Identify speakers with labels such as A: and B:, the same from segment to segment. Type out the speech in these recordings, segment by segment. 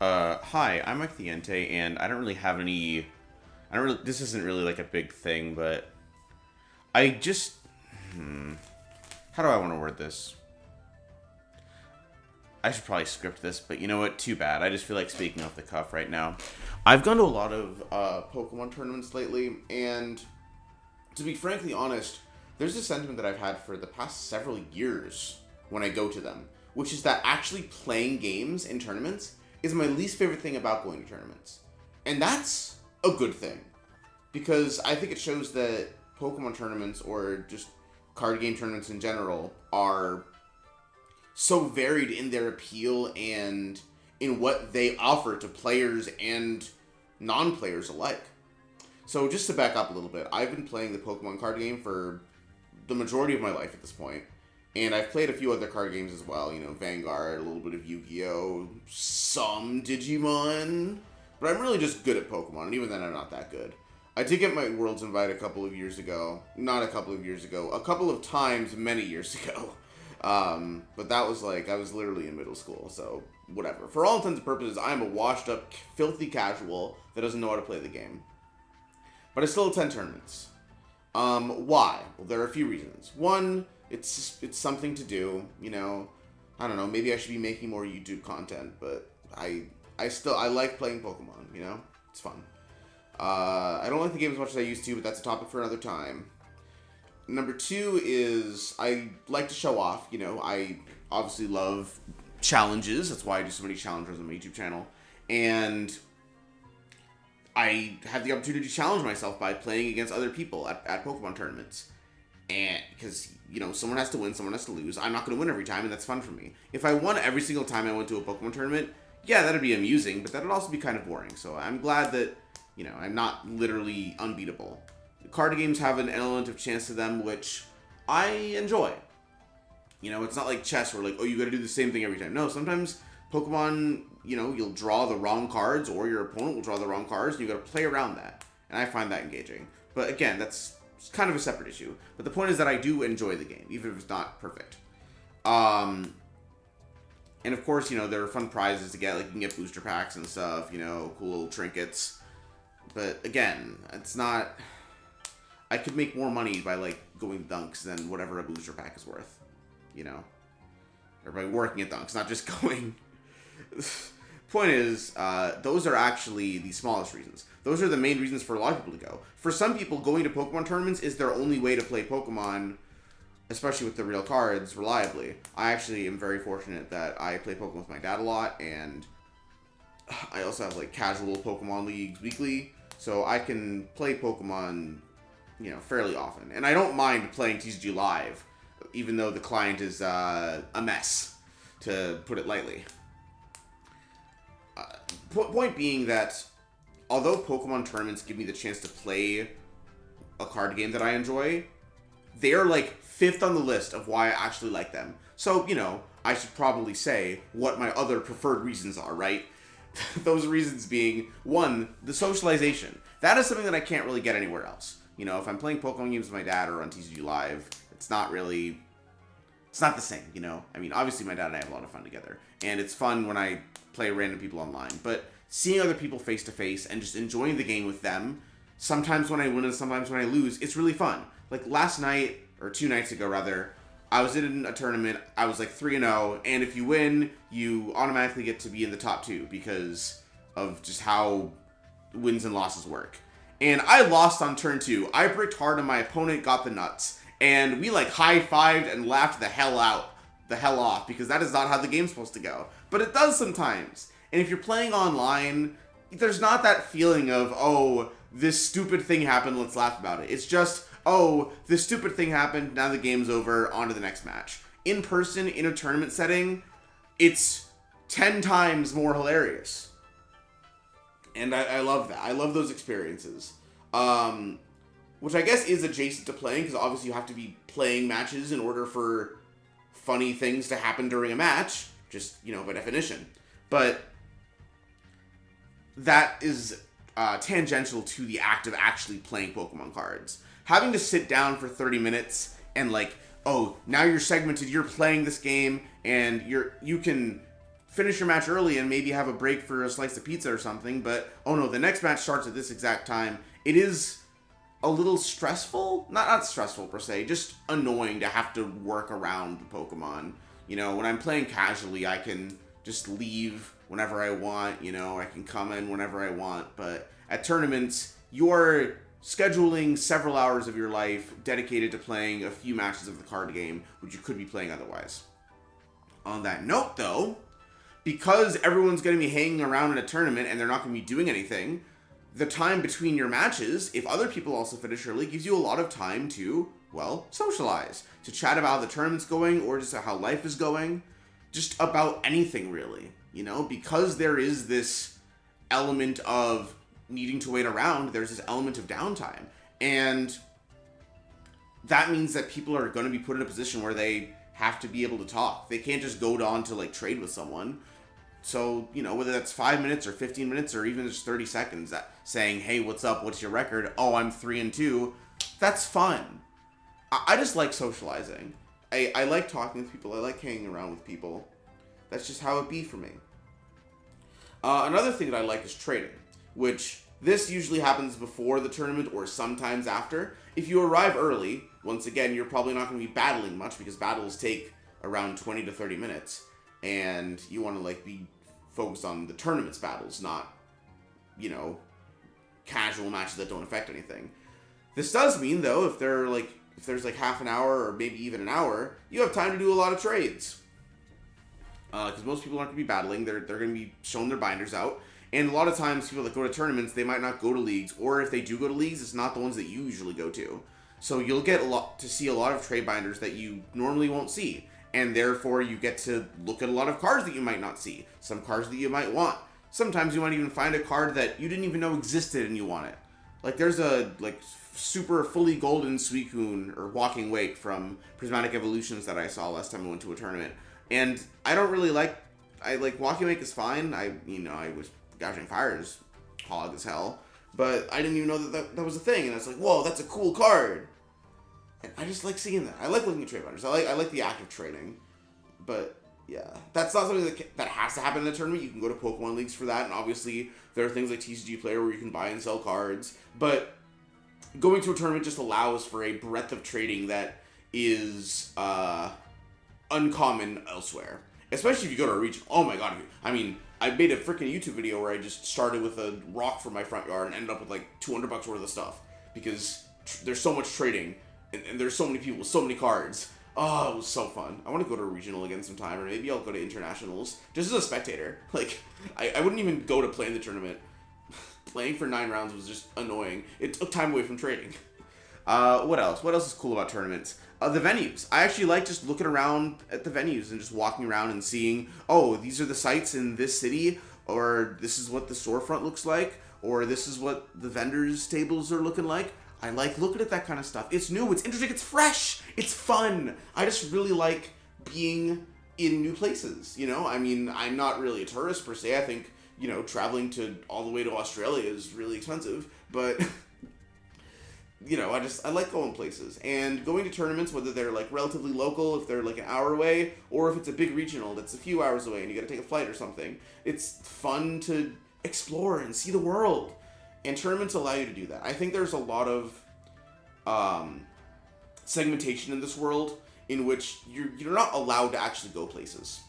A: Hi, I'm Mike Thiente, and I don't really have any. I don't really. This isn't really like a big thing, but I just. How do I want to word this? I should probably script this, but you know what? Too bad. I just feel like speaking off the cuff right now. I've gone to a lot of Pokemon tournaments lately, and to be frankly honest, there's a sentiment that I've had for the past several years when I go to them, which is that actually playing games in tournaments is my least favorite thing about going to tournaments. And that's a good thing, because I think it shows that Pokemon tournaments, or just card game tournaments in general, are so varied in their appeal and in what they offer to players and non-players alike. So just to back up a little bit, I've been playing the Pokemon card game for the majority of my life at this point, and I've played a few other card games as well. You know, Vanguard, a little bit of Yu-Gi-Oh, some Digimon, but I'm really just good at Pokemon, and even then, I'm not that good. I did get my Worlds invite a couple of years ago. Not a couple of years ago. A couple of times many years ago. But that was like, I was literally in middle school, so whatever. For all intents and purposes, I'm a washed up, filthy casual that doesn't know how to play the game. But I still attend tournaments. Why? Well, there are a few reasons. One, it's something to do, you know. I don't know, maybe I should be making more YouTube content, but I like playing Pokemon, you know? It's fun. I don't like the game as much as I used to, but that's a topic for another time. Number two is I like to show off. You know, I obviously love challenges. That's why I do so many challenges on my YouTube channel. And I have the opportunity to challenge myself by playing against other people at Pokemon tournaments. And because, you know, someone has to win, someone has to lose. I'm not going to win every time, and that's fun for me. If I won every single time I went to a Pokemon tournament, yeah, that'd be amusing, but that'd also be kind of boring. So I'm glad that, you know, I'm not literally unbeatable. Card games have an element of chance to them, which I enjoy. You know, it's not like chess where, like, oh, you gotta do the same thing every time. No, sometimes Pokemon, you know, you'll draw the wrong cards, or your opponent will draw the wrong cards, and you gotta play around that. And I find that engaging. But again, that's kind of a separate issue. But the point is that I do enjoy the game, even if it's not perfect. And of course, you know, there are fun prizes to get. Like, you can get booster packs and stuff, you know, cool little trinkets. But again, it's not... I could make more money by, like, going to Dunks than whatever a booster pack is worth, you know? Or by working at Dunks, not just going. Point is, those are actually the smallest reasons. Those are the main reasons for a lot of people to go. For some people, going to Pokemon tournaments is their only way to play Pokemon, especially with the real cards, reliably. I actually am very fortunate that I play Pokemon with my dad a lot, and I also have, like, casual Pokemon leagues weekly, so I can play Pokemon, you know, fairly often. And I don't mind playing TCG Live, even though the client is a mess, to put it lightly. Point being that, although Pokemon tournaments give me the chance to play a card game that I enjoy, they are, like, fifth on the list of why I actually like them. So, you know, I should probably say what my other preferred reasons are, right? Those reasons being, one, the socialization. That is something that I can't really get anywhere else. You know, if I'm playing Pokemon games with my dad or on TCG Live, it's not the same, you know? I mean, obviously my dad and I have a lot of fun together, and it's fun when I play random people online, but seeing other people face to face and just enjoying the game with them, sometimes when I win and sometimes when I lose, it's really fun. Like last night, or 2 nights ago rather, I was in a tournament, I was like 3-0, and if you win, you automatically get to be in the top 2 because of just how wins and losses work. And I lost on turn 2. I bricked hard and my opponent got the nuts. And we like high-fived and laughed the hell off, because that is not how the game's supposed to go. But it does sometimes. And if you're playing online, there's not that feeling of, oh, this stupid thing happened, let's laugh about it. It's just, oh, this stupid thing happened, now the game's over, on to the next match. In person, in a tournament setting, it's 10 times more hilarious. And I love that. I love those experiences. Which I guess is adjacent to playing, because obviously you have to be playing matches in order for funny things to happen during a match. Just, you know, by definition. But that is tangential to the act of actually playing Pokemon cards. Having to sit down for 30 minutes and, like, oh, now you're segmented, you're playing this game, and you can finish your match early and maybe have a break for a slice of pizza or something, but oh no, the next match starts at this exact time. It is a little stressful. Not stressful per se, just annoying to have to work around the Pokemon. You know, when I'm playing casually, I can just leave whenever I want, you know, I can come in whenever I want, but at tournaments, you're scheduling several hours of your life dedicated to playing a few matches of the card game, which you could be playing otherwise. On that note, though, because everyone's going to be hanging around in a tournament and they're not going to be doing anything, the time between your matches, if other people also finish early, gives you a lot of time to, well, socialize, to chat about how the tournament's going or just how life is going, just about anything really, you know, because there is this element of needing to wait around, there's this element of downtime, and that means that people are going to be put in a position where they have to be able to talk. They can't just go on to like trade with someone. So, you know, whether that's 5 minutes or 15 minutes or even just 30 seconds, that saying, hey, what's up? What's your record? Oh, I'm 3-2. That's fun. I just like socializing. I like talking with people. I like hanging around with people. That's just how it be for me. Another thing that I like is trading, which this usually happens before the tournament or sometimes after. If you arrive early, once again, you're probably not going to be battling much because battles take around 20 to 30 minutes. And you want to like be focused on the tournament's battles, not, you know, casual matches that don't affect anything. This does mean though, if there's like half an hour or maybe even an hour, you have time to do a lot of trades. Because most people aren't going to be battling, they're going to be showing their binders out. And a lot of times people that go to tournaments, they might not go to leagues, or if they do go to leagues, it's not the ones that you usually go to. So you'll get to see a lot of trade binders that you normally won't see. And therefore, you get to look at a lot of cards that you might not see. Some cards that you might want. Sometimes you might even find a card that you didn't even know existed and you want it. Like, there's a, like, super fully golden Suicune, or Walking Wake from Prismatic Evolutions that I saw last time I went to a tournament. And I don't really like... Walking Wake is fine. I was gouging fires hog as hell. But I didn't even know that was a thing. And I was like, whoa, that's a cool card. And I just like seeing that. I like looking at trade binders. I like the act of trading. But, yeah. That's not something that has to happen in a tournament. You can go to Pokemon Leagues for that. And obviously, there are things like TCG Player where you can buy and sell cards. But going to a tournament just allows for a breadth of trading that is uncommon elsewhere. Especially if you go to a region. Oh my god. I made a freaking YouTube video where I just started with a rock from my front yard and ended up with like $200 worth of stuff. Because there's so much trading. And there's so many people with so many cards. Oh, it was so fun. I want to go to a regional again sometime, or maybe I'll go to internationals. Just as a spectator. Like, I wouldn't even go to play in the tournament. Playing for 9 rounds was just annoying. It took time away from trading. What else? What else is cool about tournaments? The venues. I actually like just looking around at the venues and just walking around and seeing, oh, these are the sites in this city, or this is what the storefront looks like, or this is what the vendors' tables are looking like. I like looking at that kind of stuff. It's new, it's interesting, it's fresh, it's fun. I just really like being in new places, you know? I mean, I'm not really a tourist per se. I think, you know, traveling to all the way to Australia is really expensive, but, you know, I like going places. And going to tournaments, whether they're, like, relatively local, if they're, like, an hour away, or if it's a big regional that's a few hours away and you gotta take a flight or something, it's fun to explore and see the world. And tournaments allow you to do that. I think there's a lot of segmentation in this world in which you're not allowed to actually go places.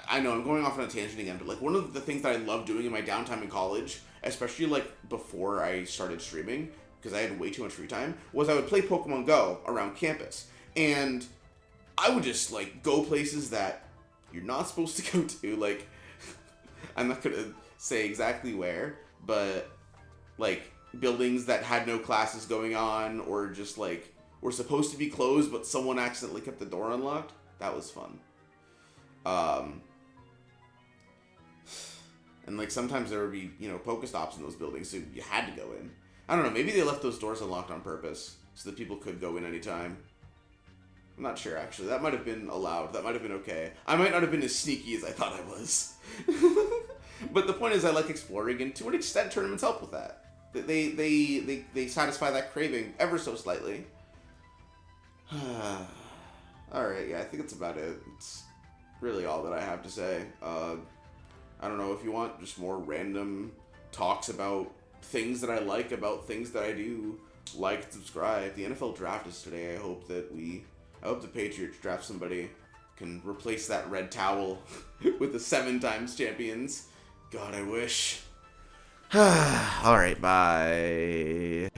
A: I know I'm going off on a tangent again, but like one of the things that I loved doing in my downtime in college, especially like before I started streaming, because I had way too much free time, was I would play Pokemon Go around campus. And I would just like go places that you're not supposed to go to. Like, I'm not going to say exactly where, but like buildings that had no classes going on, or just like were supposed to be closed but someone accidentally kept the door unlocked. That was fun. And like sometimes there would be, you know, Pokestops in those buildings, so you had to go in. I don't know, maybe they left those doors unlocked on purpose so that people could go in anytime. I'm not sure, actually. That might have been allowed. That might have been okay. I might not have been as sneaky as I thought I was. But the point is, I like exploring, and to an extent, tournaments help with that. They satisfy that craving ever so slightly. Alright, yeah, I think that's about it. It's really all that I have to say. I don't know, if you want just more random talks about things that I like, about things that I do, like and subscribe. The NFL draft is today. I hope the Patriots draft somebody can replace that red towel with the 7 times champions. God, I wish. All right, bye.